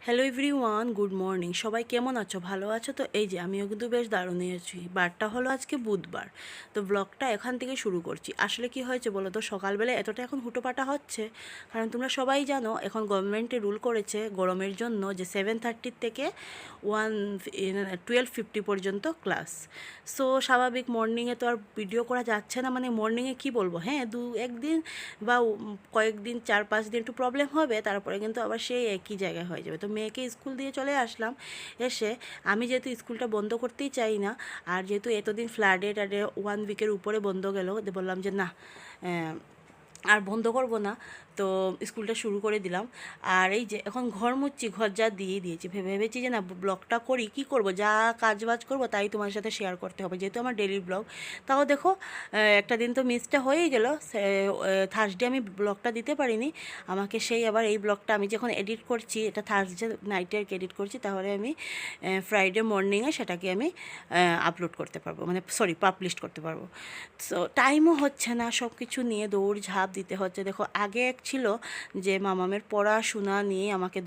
Hello everyone, good morning. সবাই কেমন আছো? ভালো আছো তো? এই যে আমিও কিন্তু বেশ দারুণই আছি। বারটা হলো আজকে বুধবার, তো ব্লগটা এখান থেকে শুরু করছি। আসলে কি হয়েছে বলো তো, সকালবেলা এতটা এখন হুটোপাটা হচ্ছে, কারণ তোমরা সবাই জানো এখন গভর্নমেন্টে রুল করেছে গরমের জন্য যে 7:30 থেকে 12:50 পর্যন্ত ক্লাস। সো স্বাভাবিক মর্নিংয়ে তো আর ভিডিও করা যাচ্ছে না, মানে মর্নিংয়ে কি বলবো, হ্যাঁ একদিন বা কয়েকদিন 4-5 দিন একটু প্রবলেম হবে, তারপরে কিন্তু আবার সেই একই জায়গায় হয়ে যাবে। তো মেয়েকে স্কুল দিয়ে চলে আসলাম। এসে আমি যেহেতু স্কুলটা বন্ধ করতেই চাই না, আর যেহেতু এতদিন ফ্লাডে টাডে 1 উইকের উপরে বন্ধ গেল, বললাম যে না, আর বন্ধ করব না, তো স্কুলটা শুরু করে দিলাম। আর এই যে এখন ঘর মুচ্ছি, ঘর যা দিয়ে দিয়েছি, ভেবেছি যে না ব্লগটা করি, কি করব, যা কাজবাজ করব তাই তোমার সাথে শেয়ার করতে হবে, যেহেতু আমার ডেলি ব্লগ। তাও দেখো, একটা দিন তো মিসটা হয়েই গেল, থার্সডে আমি ব্লগটা দিতে পারিনি। আমাকে সেই আবার এই ব্লগটা আমি যখন এডিট করছি, এটা থার্সডে নাইটে এডিট করছি, তাহলে আমি ফ্রাইডে মর্নিংয়ে সেটাকে আমি আপলোড করতে পারবো, মানে সরি পাবলিশ করতে পারবো। সো টাইমও হচ্ছে না, সব কিছু নিয়ে দৌড় ঝাঁপ দিতে হচ্ছে। দেখো আগে এক ছিল যে মামামের পড়াশোনা নিয়ে আমাকে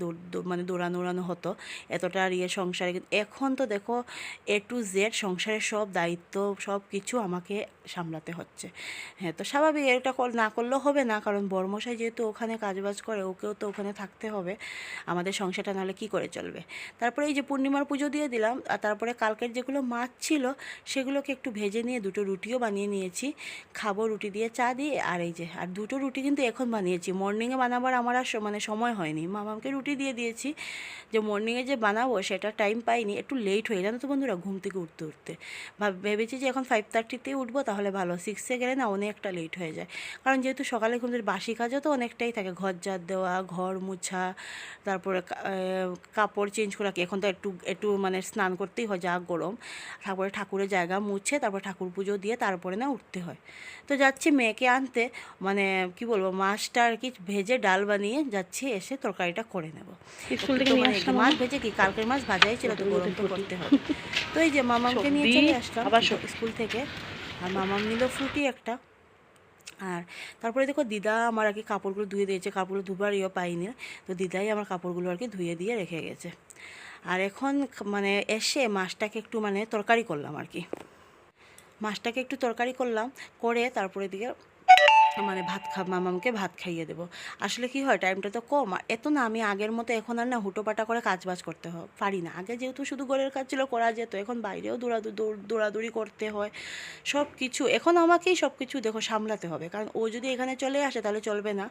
মানে দৌড়ানো হতো, এতটা আর সংসারে। কিন্তু এখন তো দেখো A to Z সংসারের সব দায়িত্ব, সব কিছু আমাকে সামলাতে হচ্ছে। হ্যাঁ, তো স্বাভাবিক, এটা না করলেও হবে না, কারণ বড়মশাই যেহেতু ওখানে কাজবাজ করে, ওকেও তো ওখানে থাকতে হবে, আমাদের সংসারটা নাহলে কী করে চলবে। তারপরে এই যে পূর্ণিমার পুজো দিয়ে দিলাম, আর তারপরে কালকের যেগুলো মাছ ছিল সেগুলোকে একটু ভেজে নিয়ে দুটো রুটিও বানিয়ে নিয়েছি, খাবো রুটি দিয়ে চা দিয়ে। আর এই যে আর দুটো রুটি কিন্তু এখন বানিয়েছি, মর্নিংয়ে বানাবার আমার আর মানে সময় হয়নি, মামাকে রুটি দিয়ে দিয়েছি, যে মর্নিংয়ে যে বানাবো সেটা টাইম পাইনি, একটু লেট হয়ে জানো তো বন্ধুরা, ঘুম থেকে উঠতে উঠতে ভেবেছি যে এখন 5:30তেই উঠবো, তাহলে ভালো, 6-এ গেলে না অনেকটা লেট হয়ে যায়। কারণ যেহেতু সকালে ঘুম থেকে বাসি কাজও তো অনেকটাই থাকে, ঘর ঝাড় দেওয়া, ঘর মুছা, তারপরে কাপড় চেঞ্জ করা, এখন তো একটু একটু মানে স্নান করতেই হয়, যা গরম। তারপরে ঠাকুরের জায়গা মুছে, তারপর ঠাকুর পুজো দিয়ে তারপরে না উঠতে হয়। তো যাচ্ছি মেয়েকে আনতে, মানে কি বলবো, মাছটা আর কি ভেজে ডাল বানিয়ে যাচ্ছি, এসে তরকারিটা করে নেব। স্কুল একটু থেকে তো নিয়ে মানে আসলাম মাছ আমি ভেজে কি, কালকের মাছ ভাজাই ছিল, তো গরম তো ফ্রুটি করতে হবে। তো এই যে মামামকে নিয়ে সবজি চলে আসলাম আবার স্কুল থেকে, আর মামাম নিল ফ্রুটি একটা। আর তারপরে দেখো দিদা আমার আর কি কাপড়গুলো ধুয়ে দিয়েছে, কাপড়গুলো ধুবার পাইনি, তো দিদাই আমার কাপড়গুলো আর কি ধুয়ে দিয়ে রেখে গেছে। আর এখন মানে এসে মাছটাকে একটু মানে তরকারি করলাম আর কি, মাছটাকে একটু তরকারি করলাম, করে তারপরে দিকে মানে মামাকে ভাত খাইয়ে দেবো। আসলে কি হয়, টাইমটা তো কম, আর এত না আমি আগের মতো এখন আর না হুটোপাটা করে কাজবাজ করতে পারি না। আগে যেহেতু শুধু ঘরের কাজ ছিল, করা যেত, এখন বাইরেও দৌড়াদৌড়ি করতে হয়, সব কিছু এখন আমাকেই সব কিছু দেখো সামলাতে হবে, কারণ ও যদি এখানে চলে আসে তাহলে চলবে না।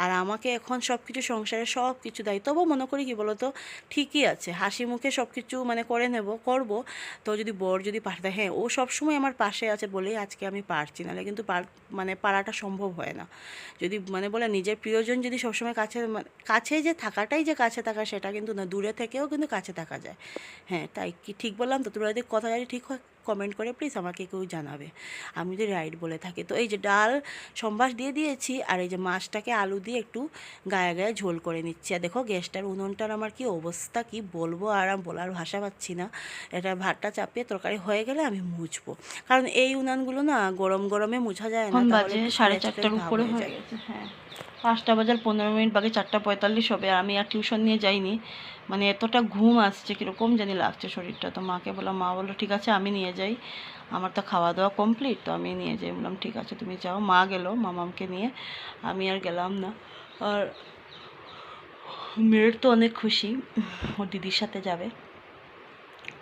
আর আমাকে এখন সব কিছু সংসারের সব কিছু দায়িত্ব, তবুও মনে করি কি বলো তো, ঠিকই আছে, হাসি মুখে সব কিছু মানে করে করবো। তো যদি বর যদি পাশে, হ্যাঁ ও সবসময় আমার পাশে আছে বলেই আজকে আমি পারছি, নাহলে কিন্তু মানে পারাটা সম্ভব হয় না। যদি মানে বলে নিজের প্রিয়জন যদি সবসময় কাছে, কাছে যে থাকাটাই যে কাছে থাকা সেটা কিন্তু না, দূরে থেকেও কিন্তু কাছে থাকা যায়। হ্যাঁ, তাই কি ঠিক বললাম তো? তোমরা যদি কথা জানি ঠিক হয়, কমেন্ট করে প্লিজ আমাকে কেউ জানাবে আমি যদি রাইট বলে থাকি। তো এই যে ডাল সম্বাস দিয়ে দিয়েছি, আর এই যে মাছটাকে আলু দিয়ে একটু গায়ে গায়ে ঝোল করে নিচ্ছি। আর দেখো গ্যাসটার উনুনটার আমার কি অবস্থা, কি বলবো, আর বলার ভাষা পাচ্ছি না। এটা ভাতটা চাপিয়ে তরকারি হয়ে গেলে আমি মুছবো, কারণ এই উনানগুলো না গরম গরমে মুছা যায় না, এখন তাহলে বাজে একটু স্ক্র্যাচ স্ক্র্যাচ 4:30টার ভাব উপরে হয়ে হয়ে যায়। গেছে। হ্যাঁ, 5টা বাজার 15 মিনিট বাকি, 4:45 হবে। আর আমি আর টিউশন নিয়ে যাইনি, মানে এতটা ঘুম আসছে, কীরকম জানি লাগছে শরীরটা। তো মাকে বললাম, মা বললো ঠিক আছে আমি নিয়ে যাই, আমার তো খাওয়া দাওয়া কমপ্লিট, তো আমি নিয়ে যাই। বললাম ঠিক আছে তুমি যাও। মা গেল মামামকে নিয়ে, আমি আর গেলাম না। আর মেয়ের তো অনেক খুশি, ওর দিদির সাথে যাবে।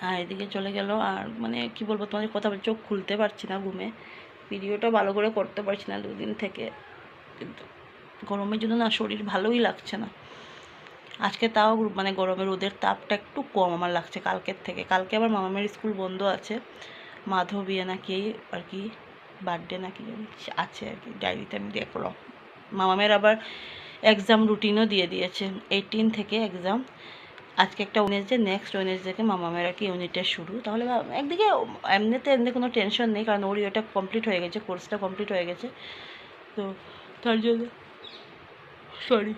আর এদিকে চলে গেল। আর মানে কি বলবো, তোমাদের কথা চোখ খুলতে পারছি না ঘুমে, ভিডিওটা ভালো করে করতে পারছি না 2 দিন থেকে। কিন্তু গরমের জন্য না শরীর ভালোই লাগছে না। আজকে তাও মানে গরমের রোদের তাপটা একটু কম আমার লাগছে কালকের থেকে। কালকে আবার মামামের স্কুল বন্ধ আছে, মাধবীয়া নাকি আর কি বার্থডে নাকি আছে আর কি, ডায়েরিতে আমি দেখলাম। মামামের আবার এক্সাম রুটিনও দিয়ে দিয়েছে, 18 থেকে এক্সাম। আজকে একটা ওয়েডনেসডে, নেক্সট ওয়েডনেসডেকে মামামের আর কি ইউনিটের শুরু। তাহলে একদিকে এমনি কোনো টেনশন নেই, কারণ ওর ইয়েটা কমপ্লিট হয়ে গেছে, কোর্সটা কমপ্লিট হয়ে গেছে। তো তার জন্য সরি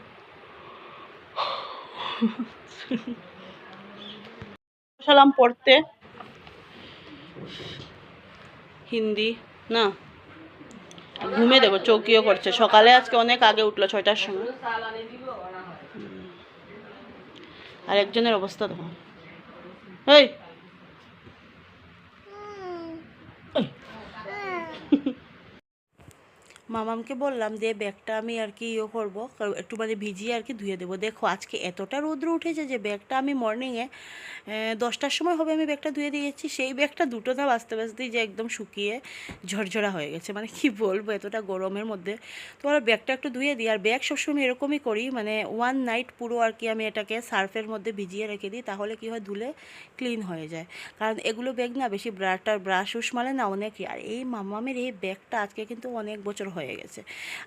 বসালাম পড়তে হিন্দি না, ঘুমে দেবো, চৌকিও করছে। সকালে আজকে অনেক আগে উঠলো, 6টার সময়। আর একজনের অবস্থা দেখো, এই ওই। মামামকে বললাম যে ব্যাগটা আমি আর কি ইয়ে করবো, একটু মানে ভিজিয়ে আর কি ধুয়ে দেবো। দেখো আজকে এতটা রৌদ্র উঠেছে যে ব্যাগটা আমি মর্নিংয়ে 10টার সময় হবে আমি ব্যাগটা ধুয়ে দিয়েছি, সেই ব্যাগটা দুটো না বাজতে বাজতেই যে একদম শুকিয়ে ঝরঝরা হয়ে গেছে, মানে কি বলবো এতটা গরমের মধ্যে। তো আর ব্যাগটা একটু ধুয়ে দিই, আর ব্যাগ সবসময় এরকমই করি, মানে ওয়ান নাইট পুরো আর কি আমি এটাকে সার্ফের মধ্যে ভিজিয়ে রেখে দিই, তাহলে কি হয় ধুলে ক্লিন হয়ে যায়। কারণ এগুলো ব্যাগ না বেশি ব্রাশ উস মালে না অনেকই। আর এই মামামের এই ব্যাগটা আজকে কিন্তু অনেক বছর হয়ে গেছে,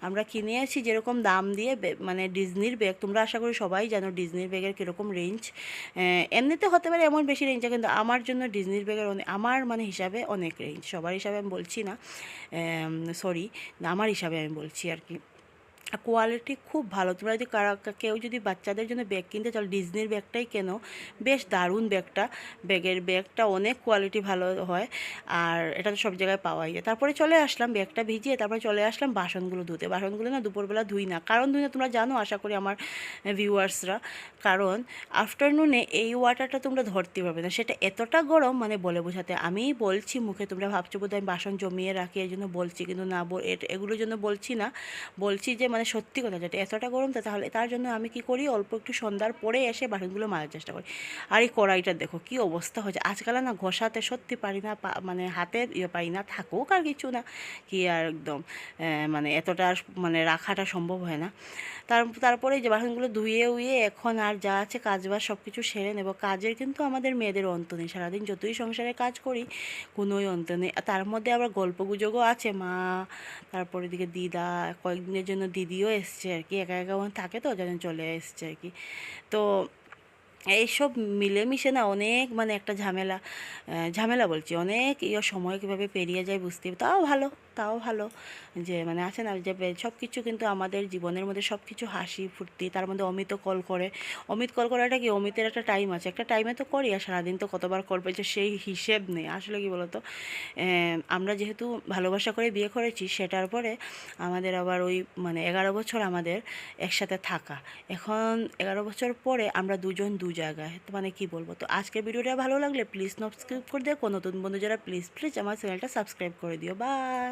আমরা কিনে আছি যেরকম দাম দিয়ে মানে ডিজনির ব্যাগ, তোমরা আশা করি সবাই জানো ডিজনির ব্যাগের কীরকম রেঞ্জ। এমনিতে হতে পারে এমন বেশি রেঞ্জ, কিন্তু আমার জন্য ডিজনির ব্যাগের আমার মানে হিসাবে অনেক রেঞ্জ, সবার হিসাবে আমি বলছি না, সরি, আমার হিসাবে আমি বলছি আর কি। কোয়ালিটি খুব ভালো। তোমরা যদি কেউ যদি বাচ্চাদের জন্য ব্যাগ কিনতে চাও ডিজনির ব্যাগটাই কেনো, বেশ দারুণ ব্যাগটা, ব্যাগটা অনেক কোয়ালিটি ভালো হয়, আর এটা তো সব জায়গায় পাওয়াই যায়। তারপরে চলে আসলাম ব্যাগটা ভিজিয়ে, তারপরে চলে আসলাম বাসনগুলো ধুতে। বাসনগুলো না দুপুরবেলা ধুই না, কারণ ধুই না তোমরা জানো আশা করি আমার ভিউয়ার্সরা, কারণ আফটারনুনে এই ওয়াটারটা তোমরা ধরতে পারবে না, সেটা এতটা গরম মানে বলে বোঝাতে। আমি বলছি মুখে, তোমরা ভাবছো বোধহয় আমি বাসন জমিয়ে রাখি এই জন্য বলছি, কিন্তু না, এগুলোর জন্য বলছি না, বলছি যে মানে সত্যি কথা, যেটা এতটা গরম তাহলে তার জন্য আমি কি করি, অল্প একটু সন্ধ্যার পরে এসে বাসনগুলো মাজার চেষ্টা করি। আর এই কড়াইটা দেখো কি অবস্থা হয়েছে, আজকাল না ঘষাতে সত্যি পারি না, মানে হাতের পারি না, থাকুক আর কিছু না, কি আর একদম মানে এতটা মানে রাখাটা সম্ভব হয় না। তারপরে যে বাসনগুলো ধুয়ে উইয়ে এখন আর যা আছে কাজবাজ সব কিছু সেরে নেব। কাজের কিন্তু আমাদের মেয়েদের অন্ত নেই, সারাদিন যতই সংসারে কাজ করি কোনোই অন্ত নেই। তার মধ্যে আবার গল্প গুজবও আছে, মা, তারপরে দিকে দিদা, কয়েকদিনের জন্য দিদিও এসছে আর কি, একা একা থাকে তো যেন চলে এসছে আর কি। তো এইসব মিলেমিশে না অনেক মানে একটা ঝামেলা, ঝামেলা বলছি অনেক সময় কীভাবে পেরিয়ে যায় বুঝতে, তাও ভালো যে মানে আছে না যে সব কিছু কিন্তু আমাদের জীবনের মধ্যে সব কিছু হাসি ফুর্তি। তার মধ্যে অমিতও কল করে, অমিত কল করাটা কি, অমিতের একটা টাইম আছে, একটা টাইমে তো করি, আর সারাদিন তো কতবার কল পেয়েছে সেই হিসেব নেই। আসলে কি বলতো, আমরা যেহেতু ভালোবাসা করে বিয়ে করেছি, সেটার পরে আমাদের আবার ওই মানে 11 বছর আমাদের একসাথে থাকা, এখন 11 বছর পরে আমরা দুজন দু জায়গায়, তো মানে কি বলবো। তো আজকের ভিডিওটা ভালো লাগলে প্লিজ সাবস্ক্রাইব করে দিও, নতুন বন্ধু যারা প্লিজ আমার চ্যানেলটা সাবস্ক্রাইব করে দিও। বাই।